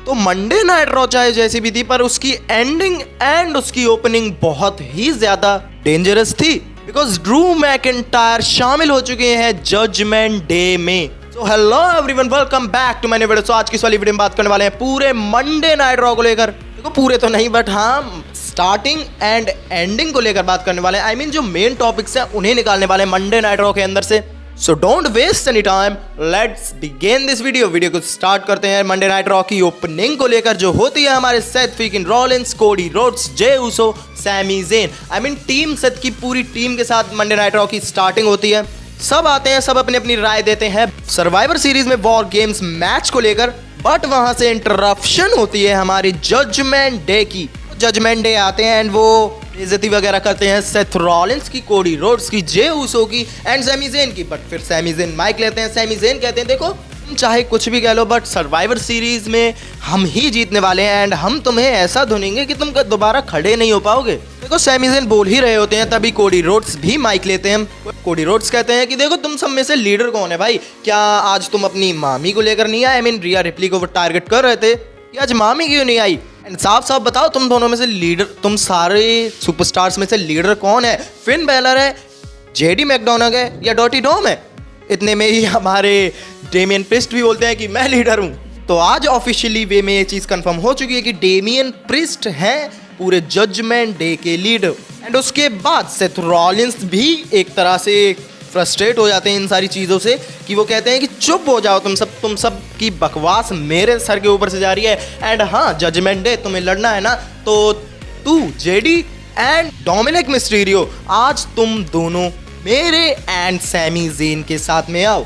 तो Monday night raw चाहे जैसी भी थी, पर उसकी एंडिंग एंड उसकी ओपनिंग बहुत ही ज्यादा डेंजरस थी, बिकॉज ड्रू मैकिंटायर शामिल हो चुके हैं जजमेंट डे में। तो hello everyone, welcome back to my new video. तो आज की इस वाली वीडियो में बात करने वाले हैं पूरे मंडे नाइट रॉ को लेकर। देखो पूरे तो नहीं, बट हाँ स्टार्टिंग एंड एंडिंग को लेकर बात करने वाले हैं। आई मीन जो मेन टॉपिक्स हैं उन्हें निकालने वाले हैं मंडे नाइट रॉ के अंदर से। So don't waste any time, let's begin this video. Video को स्टार्ट करते हैं मंडे नाइट रॉ की ओपनिंग को लेकर, जो होती है हमारे Seth freaking Rollins, Cody Rhodes, Jey Uso, Sami Zayn. I mean team Seth की पूरी टीम के साथ मंडे नाइट रॉ की स्टार्टिंग होती है। सब आते हैं, सब अपनी अपनी राय देते हैं सर्वाइवर सीरीज में वॉर गेम्स मैच को लेकर, बट वहां से इंटरप्शन होती है हमारी जजमेंट डे की। जजमेंट डे आते हैं एंड वो बेइज्जती वगैरह करते हैं सेथ रॉलिंस की, कोडी रोड्स की, जे उसो की एंड सैमी ज़ेन की। बट फिर सैमी ज़ेन माइक लेते हैं। सैमी ज़ेन कहते हैं देखो तुम चाहे कुछ भी कह लो, बट सर्वाइवर सीरीज में हम ही जीतने वाले हैं एंड हम तुम्हें ऐसा धुनेंगे कि तुम दोबारा खड़े नहीं हो पाओगे। देखो सैमी ज़ेन बोल ही रहे होते हैं, तभी कोडी रोड्स भी माइक लेते हैं। कोडी रोड्स कहते हैं कि देखो तुम सब में से लीडर कौन है भाई? क्या आज तुम अपनी मामी को लेकर नहीं आए? आई मीन रिया रिप्ली को वो टारगेट कर रहे थे कि आज मामी क्यों नहीं आई? एंड साफ साफ बताओ तुम दोनों में से लीडर, तुम सारे सुपरस्टार्स में से लीडर कौन है? फिन बैलर है, जेडी मैकडोनाल्ड है या डॉटी डॉम है? इतने में ही हमारे डेमियन प्रिस्ट भी बोलते हैं कि मैं लीडर हूं। तो आज ऑफिशियली वे में ये चीज कंफर्म हो चुकी है कि डेमियन प्रिस्ट हैं पूरे जजमेंट डे के लीडर। एंड उसके बाद सेथ रॉलिंस भी एक तरह से फ्रस्ट्रेट हो जाते हैं इन सारी चीज़ों से, कि वो कहते हैं कि चुप हो जाओ तुम सब की बकवास मेरे सर के ऊपर से जा रही है। एंड हाँ जजमेंट डे तुम्हें लड़ना है ना, तो तू जेडी एंड डोमिनिक मिस्टीरियो आज तुम दोनों मेरे एंड सैमी ज़ेन के साथ में आओ।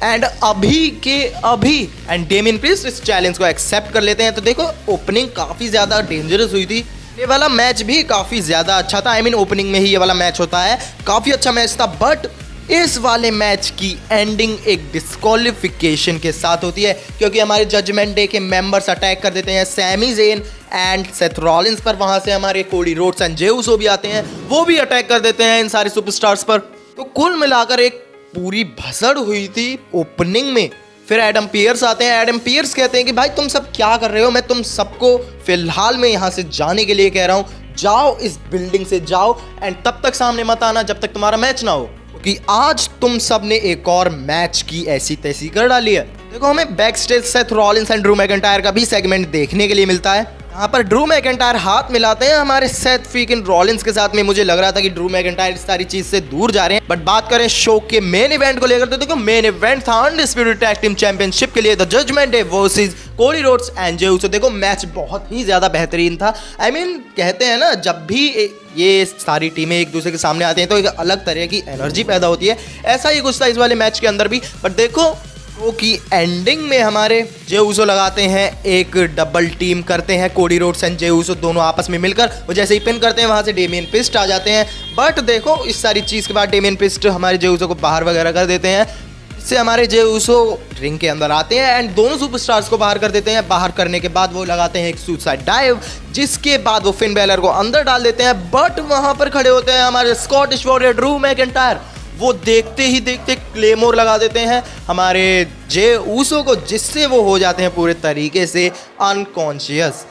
एंड अभी के अभी एंड डेमियन प्रिस्ट इस चैलेंज को एक्सेप्ट कर लेते हैं। तो देखो ओपनिंग काफ़ी ज़्यादा डेंजरस हुई थी, ये वाला मैच भी काफ़ी ज़्यादा अच्छा था। आई मीन ओपनिंग में ही ये वाला मैच होता है, काफ़ी अच्छा मैच था। बट इस वाले मैच की एंडिंग एक डिस्क्वालिफिकेशन के साथ होती है, क्योंकि हमारे जजमेंट डे के मेंबर्स अटैक कर देते हैं Sami Zayn and Seth Rollins पर। वहां से हमारे कोडी रोड्स एंड जे उसो भी आते हैं, वो भी अटैक कर देते हैं इन सारे सुपरस्टार्स पर। तो कुल मिलाकर एक पूरी भसड़ हुई थी ओपनिंग में। फिर एडम पियर्स आते हैं। एडम पियर्स कहते हैं कि भाई तुम सब क्या कर रहे हो? मैं तुम सबको फिलहाल में यहाँ से जाने के लिए कह रहा हूँ, जाओ इस बिल्डिंग से जाओ एंड तब तक सामने मत आना जब तक तुम्हारा मैच ना हो, कि आज तुम सब ने एक और मैच की ऐसी तैसी कर डाली है। देखो हमें back stage Seth Rollins and Drew McIntyre का भी सेगमेंट देखने के लिए मिलता है। यहाँ पर ड्रू मैकिंटायर हाथ मिलाते हैं हमारे सेथ फ्रीकिंग रॉलिंस के साथ में। मुझे लग रहा था कि ड्रू मैकिंटायर इस सारी चीज से दूर जा रहे हैं, बट बात करें शो के मेन इवेंट को लेकर, तो देखो मेन इवेंट था अनडिस्प्यूटेड टैग टीम चैंपियनशिप के लिए the Judgment Day versus Cody Rhodes and Jey Uso. देखो मैच बहुत ही ज्यादा बेहतरीन था। आई मीन कहते हैं ना, जब भी ये सारी टीमें एक दूसरे के सामने आते हैं तो एक अलग तरह की एनर्जी पैदा होती है। ऐसा ही कुछ था इस वाले मैच के अंदर भी। बट देखो वो की एंडिंग में हमारे जे उसो लगाते हैं, एक डबल टीम करते हैं कोडी रोड्स एंड जे उसो दोनों आपस में मिलकर। वो जैसे ही पिन करते हैं वहां से डेमियन प्रिस्ट आ जाते हैं। बट देखो इस सारी चीज के बाद डेमियन प्रिस्ट हमारे जे उसो को बाहर वगैरह कर देते हैं, इससे हमारे जे उसो रिंग के अंदर आते हैं एंड दोनों सुपरस्टार्स को बाहर कर देते हैं। बाहर करने के बाद वो लगाते हैं एक सुसाइड डाइव, जिसके बाद वो फिन बैलर को अंदर डाल देते हैं। बट वहां पर खड़े होते हैं हमारे स्कॉटिश वॉरियर ड्रू मैकिंटायर। वो देखते ही देखते क्लेमोर लगा देते हैं हमारे जे उसो को, जिससे वो हो जाते हैं पूरे तरीके से अनकॉन्शियस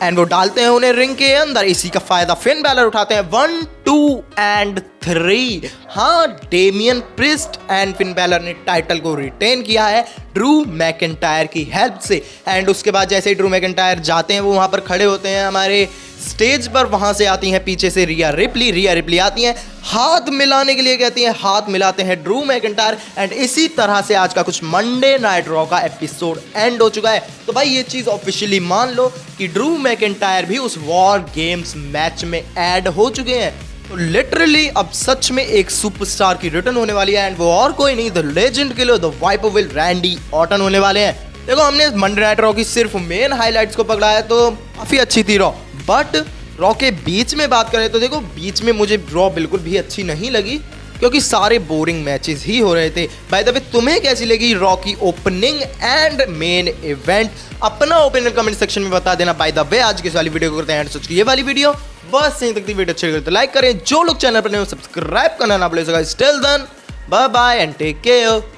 एंड वो डालते हैं उन्हें रिंग के अंदर। इसी का फायदा फिन बैलर उठाते हैं। 1, 2 एंड 3। हाँ Damian Priest and Finn Balor ने टाइटल को रिटेन किया है ड्रू मैकिंटायर की हेल्प से। एंड उसके बाद जैसे ही ड्रू मैकिंटायर जाते हैं, वो वहां पर खड़े होते हैं हमारे स्टेज पर। वहां से आती हैं पीछे से रिया रिप्ली आती हैं, हाथ मिलाने के लिए कहती हैं, हाथ मिलाते हैं ड्रू मैकिंटायर। एंड इसी तरह से आज का कुछ मंडे नाइट रॉ का एपिसोड एंड हो चुका है। तो भाई ये चीज ऑफिशियली मान लो कि ड्रू मैकिंटायर भी उस वॉर गेम्स मैच में ऐड हो चुके हैं। तो लिटरली अब सच में एक सुपरस्टार की रिटर्न होने वाली है एंड वो और कोई नहीं, the legend killer, the viper will Randy Orton होने वाले हैं। देखो हमने मंडे नाइट रॉ की सिर्फ मेन हाइलाइट्स को पकड़ा है, तो काफी अच्छी थी रॉ। बट रॉ के बीच में बात करें तो देखो बीच में मुझे रॉ बिल्कुल भी अच्छी नहीं लगी, क्योंकि सारे बोरिंग मैचेस ही हो रहे थे। बाय द वे तुम्हें कैसी लगी रॉ की ओपनिंग एंड मेन इवेंट? अपना ओपिनियन कमेंट सेक्शन में बता देना। बाय द वे आज की इस वाली वीडियो को करते हैं एंड ये वाली वीडियो बस यहीं तक थी। वीडियो अच्छी लगी तो लाइक करें, जो लोग चैनल पर नहीं हो सब्सक्राइब करना ना भूलें। Till then bye bye and take care.